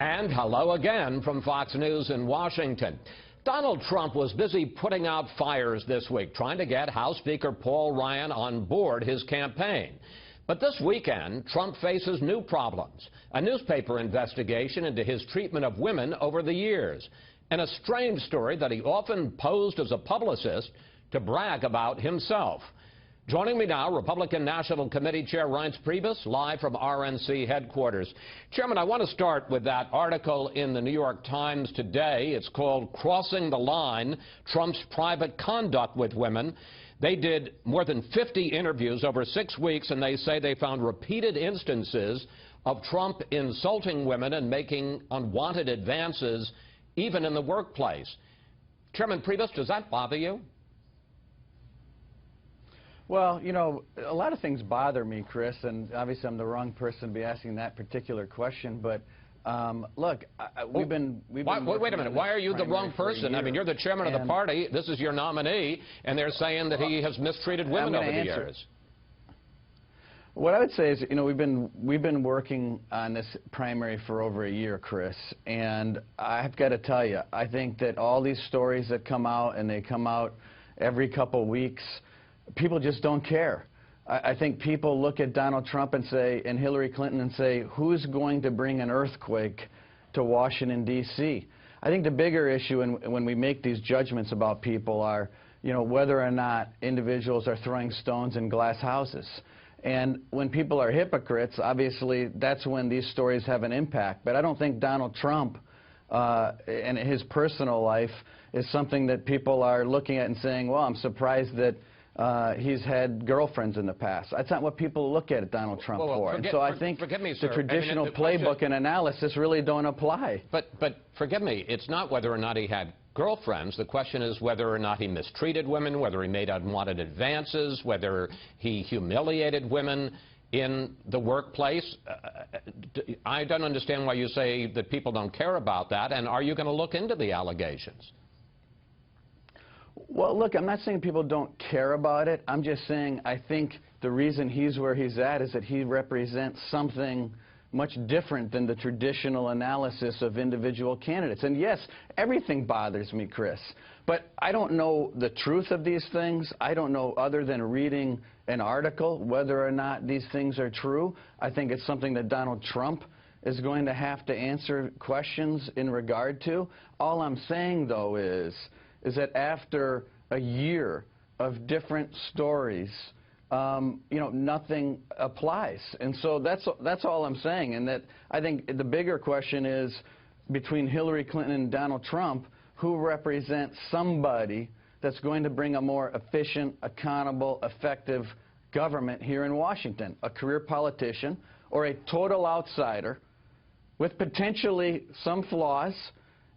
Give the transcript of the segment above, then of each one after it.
And hello again from Fox News in Washington. Donald Trump was busy putting out fires this week, trying to get House Speaker Paul Ryan on board his campaign. But this weekend, Trump faces new problems. A newspaper investigation into his treatment of women over the years. And a strange story that he often posed as a publicist to brag about himself. Joining me now, Republican National Committee Chair Reince Priebus, live from RNC headquarters. Chairman, I want to start with that article in the New York Times today. It's called Crossing the Line, Trump's Private Conduct with Women. They did more than 50 interviews over 6 weeks, and they say they found repeated instances of Trump insulting women and making unwanted advances, even in the workplace. Chairman Priebus, does that bother you? Well, you know, a lot of things bother me, Chris, and obviously I'm the wrong person to be asking that particular question, but look, we've been wait a minute. Why are you the wrong person? I mean, you're the chairman of the party. This is your nominee, and they're saying that he has mistreated women over the years. What I would say is, you know, we've been working on this primary for over a year, Chris, and I've got to tell you, I think that all these stories that come out, and they come out every couple weeks, people just don't care. I think people look at Donald Trump and say, and Hillary Clinton and say, who's going to bring an earthquake to Washington, D.C.? I think the bigger issue when we make these judgments about people are, you know, whether or not individuals are throwing stones in glass houses. And when people are hypocrites, obviously that's when these stories have an impact. But I don't think Donald Trump and his personal life is something that people are looking at and saying, well, I'm surprised that he's had girlfriends in the past. That's not what people look at Donald Trump for. And so I think the traditional playbook and analysis really don't apply. But forgive me, it's not whether or not he had girlfriends. The question is whether or not he mistreated women, whether he made unwanted advances, whether he humiliated women in the workplace. I don't understand why you say that people don't care about that, and are you going to look into the allegations? Well, look, I'm not saying people don't care about it. I'm just saying I think the reason he's where he's at is that he represents something much different than the traditional analysis of individual candidates. And yes, everything bothers me, Chris. But I don't know the truth of these things. I don't know, other than reading an article, whether or not these things are true. I think it's something that Donald Trump is going to have to answer questions in regard to. All I'm saying, though, is that after a year of different stories, you know, nothing applies. And so that's all I'm saying. And that I think the bigger question is, between Hillary Clinton and Donald Trump, who represents somebody that's going to bring a more efficient, accountable, effective government here in Washington? A career politician or a total outsider with potentially some flaws,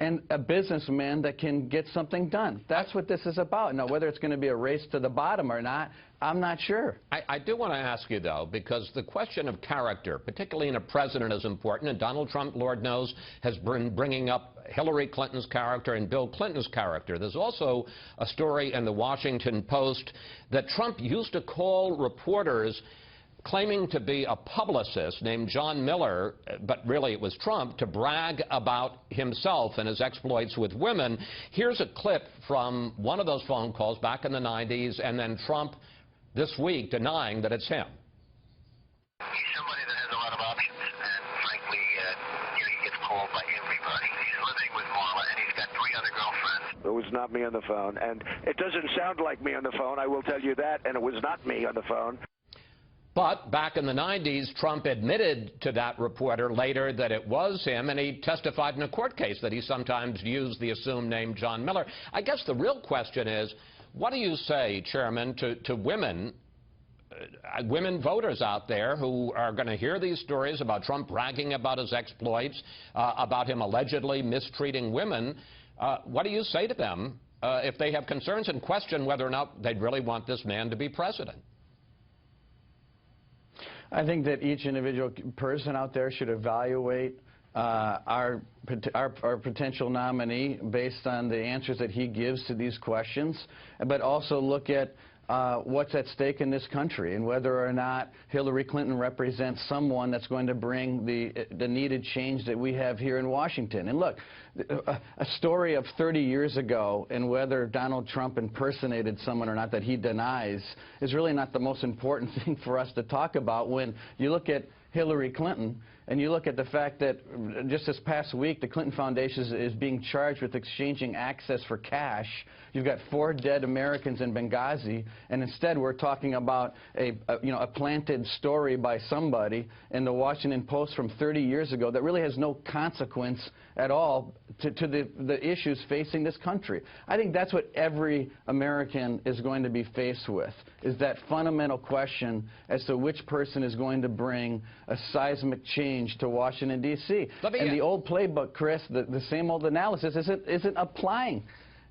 and a businessman that can get something done? That's what this is about. Now, whether it's going to be a race to the bottom or not, I'm not sure. I do want to ask you, though, because the question of character, particularly in a president, is important. And Donald Trump, Lord knows, has been bringing up Hillary Clinton's character and Bill Clinton's character. There's also a story in the Washington Post that Trump used to call reporters claiming to be a publicist named John Miller, but really it was Trump, to brag about himself and his exploits with women. Here's a clip from one of those phone calls back in the 90s, and then Trump this week denying that it's him. He's somebody that has a lot of options, and frankly, he gets called by everybody. He's living with Marla, and he's got 3 other girlfriends. It was not me on the phone, and it doesn't sound like me on the phone, I will tell you that, and it was not me on the phone. But back in the 90s, Trump admitted to that reporter later that it was him, and he testified in a court case that he sometimes used the assumed name John Miller. I guess the real question is, what do you say, Chairman, to women voters out there who are going to hear these stories about Trump bragging about his exploits, about him allegedly mistreating women? What do you say to them if they have concerns and question whether or not they'd really want this man to be president? I think that each individual person out there should evaluate our potential nominee based on the answers that he gives to these questions, but also look at what's at stake in this country and whether or not Hillary Clinton represents someone that's going to bring the needed change that we have here in Washington. And look, a story of 30 years ago and whether Donald Trump impersonated someone or not that he denies is really not the most important thing for us to talk about when you look at Hillary Clinton and you look at the fact that just this past week the Clinton Foundation is being charged with exchanging access for cash. You've got 4 dead Americans in Benghazi, and instead we're talking about a planted story by somebody in the Washington Post from 30 years ago that really has no consequence at all to the issues facing this country. I think that's what every American is going to be faced with, is that fundamental question as to which person is going to bring a seismic change to Washington, D.C. And the old playbook, Chris, the same old analysis isn't applying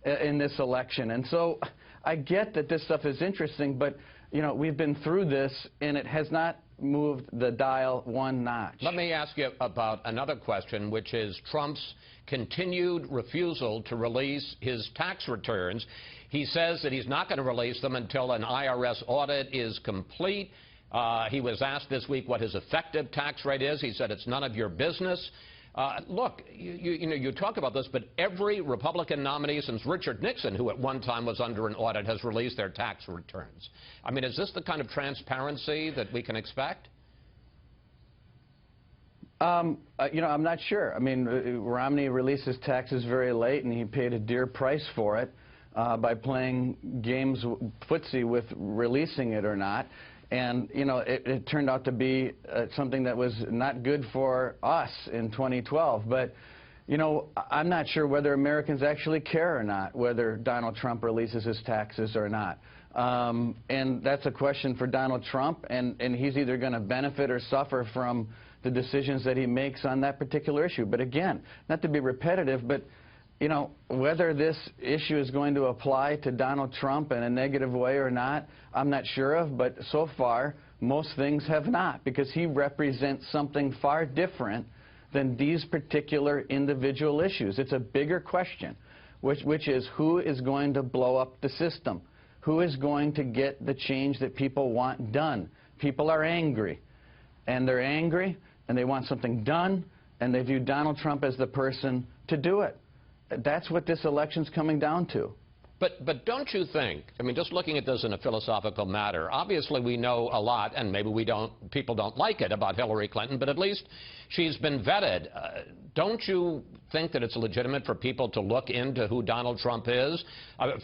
in this election. And so I get that this stuff is interesting, but we've been through this and it has not moved the dial one notch. Let me ask you about another question, which is Trump's continued refusal to release his tax returns. He says that he's not going to release them until an IRS audit is complete. He was asked this week what his effective tax rate is. He said it's none of your business. Look, you talk about this, but every Republican nominee since Richard Nixon, who at one time was under an audit, has released their tax returns. I mean, is this the kind of transparency that we can expect? I'm not sure. I mean, Romney released his taxes very late, and he paid a dear price for it by playing games footsie with releasing it or not. And, it turned out to be something that was not good for us in 2012. But, I'm not sure whether Americans actually care or not, whether Donald Trump releases his taxes or not. And that's a question for Donald Trump, and he's either going to benefit or suffer from the decisions that he makes on that particular issue. But again, not to be repetitive, but whether this issue is going to apply to Donald Trump in a negative way or not, I'm not sure of, but so far, most things have not, because he represents something far different than these particular individual issues. It's a bigger question, which is who is going to blow up the system? Who is going to get the change that people want done? People are angry, and they're angry, and they want something done, and they view Donald Trump as the person to do it. That's what this election's coming down to. But don't you think, I mean, just looking at this in a philosophical matter, obviously we know a lot, and maybe people don't like it about Hillary Clinton, but at least she's been vetted. Don't you think that it's legitimate for people to look into who Donald Trump is?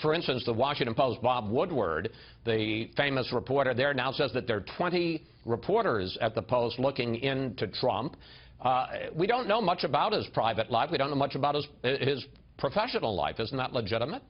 For instance, the Washington Post, Bob Woodward, the famous reporter there, now says that there are 20 reporters at the Post looking into Trump. We don't know much about his private life. We don't know much about his professional life. Isn't that legitimate?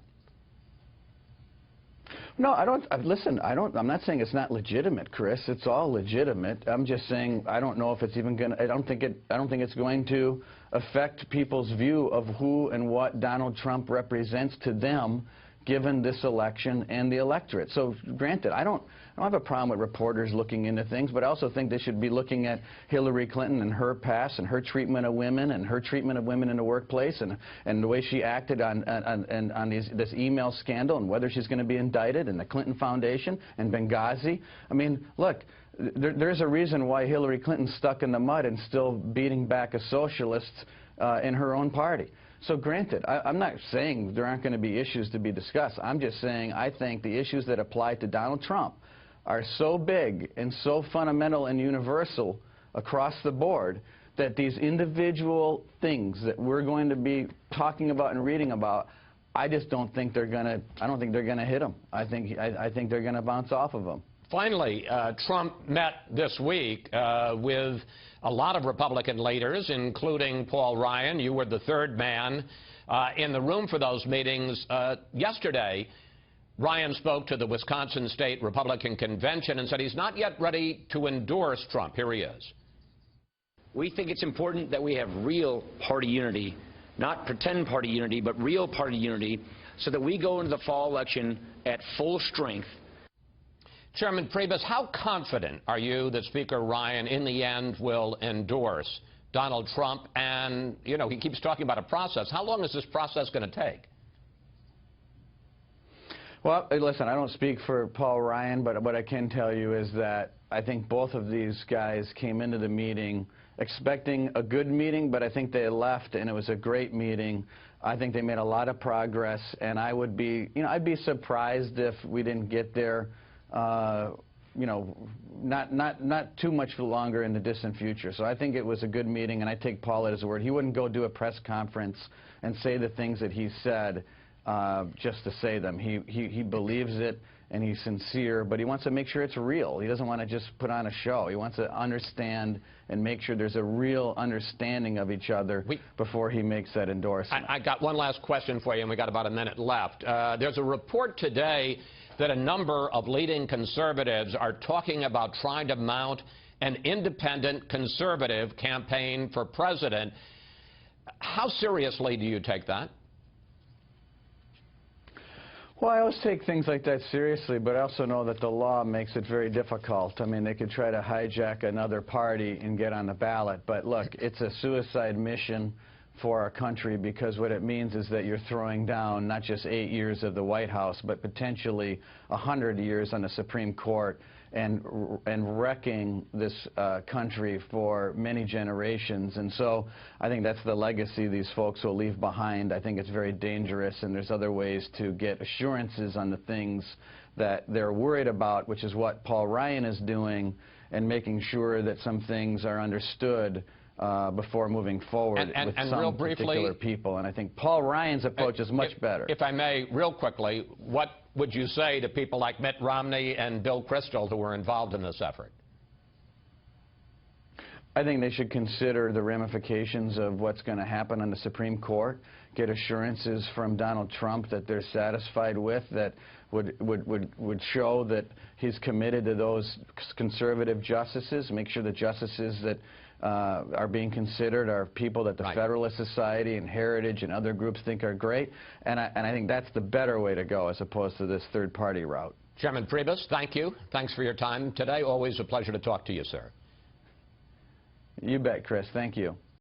No, I don't. Listen, I'm not saying it's not legitimate, Chris. It's all legitimate. I'm just saying I don't know if it's even going to. I don't think it's going to affect people's view of who and what Donald Trump represents to them, given this election and the electorate. So, granted, I don't have a problem with reporters looking into things, but I also think they should be looking at Hillary Clinton and her past and her treatment of women and her treatment of women in the workplace and the way she acted on this email scandal and whether she's going to be indicted, and the Clinton Foundation and Benghazi. I mean, look, there's a reason why Hillary Clinton's stuck in the mud and still beating back a socialist in her own party. So granted, I'm not saying there aren't going to be issues to be discussed. I'm just saying I think the issues that apply to Donald Trump are so big and so fundamental and universal across the board that these individual things that we're going to be talking about and reading about, I just don't think they're going to. I don't think they're going to hit them. I think they're going to bounce off of them. Finally, Trump met this week with a lot of Republican leaders, including Paul Ryan. You were the third man in the room for those meetings. Yesterday, Ryan spoke to the Wisconsin State Republican Convention and said he's not yet ready to endorse Trump. Here he is. We think it's important that we have real party unity, not pretend party unity, but real party unity, so that we go into the fall election at full strength. Chairman Priebus, how confident are you that Speaker Ryan, in the end, will endorse Donald Trump? And, he keeps talking about a process. How long is this process going to take? Well, listen, I don't speak for Paul Ryan, but what I can tell you is that I think both of these guys came into the meeting expecting a good meeting, but I think they left and it was a great meeting. I think they made a lot of progress, and I would be, I'd be surprised if we didn't get there, not too much longer in the distant future. So I think it was a good meeting, and I take Paul at his word. He wouldn't go do a press conference and say the things that he said just to say them. He believes it, and he's sincere, but he wants to make sure it's real. He doesn't want to just put on a show. He wants to understand and make sure there's a real understanding of each other before he makes that endorsement. I got one last question for you, and we got about a minute left. There's a report today that a number of leading conservatives are talking about trying to mount an independent conservative campaign for president. How seriously do you take that? Well, I always take things like that seriously, but I also know that the law makes it very difficult. I mean, they could try to hijack another party and get on the ballot. But look, it's a suicide mission for our country, because what it means is that you're throwing down not just 8 years of the White House, but potentially 100 years on the Supreme Court, and wrecking this country for many generations. And so I think that's the legacy these folks will leave behind. I think it's very dangerous, and there's other ways to get assurances on the things that they're worried about, which is what Paul Ryan is doing, and making sure that some things are understood before moving forward with some particular people. And I think Paul Ryan's approach is much better. If I may, real quickly, what would you say to people like Mitt Romney and Bill Kristol who were involved in this effort? I think they should consider the ramifications of what's going to happen on the Supreme Court, get assurances from Donald Trump that they're satisfied with, that would show that he's committed to those conservative justices, make sure the justices that are being considered are people that the Federalist Society and Heritage and other groups think are great, and I think that's the better way to go as opposed to this third-party route. Chairman Priebus, thank you. Thanks for your time today. Always a pleasure to talk to you, sir. You bet, Chris. Thank you.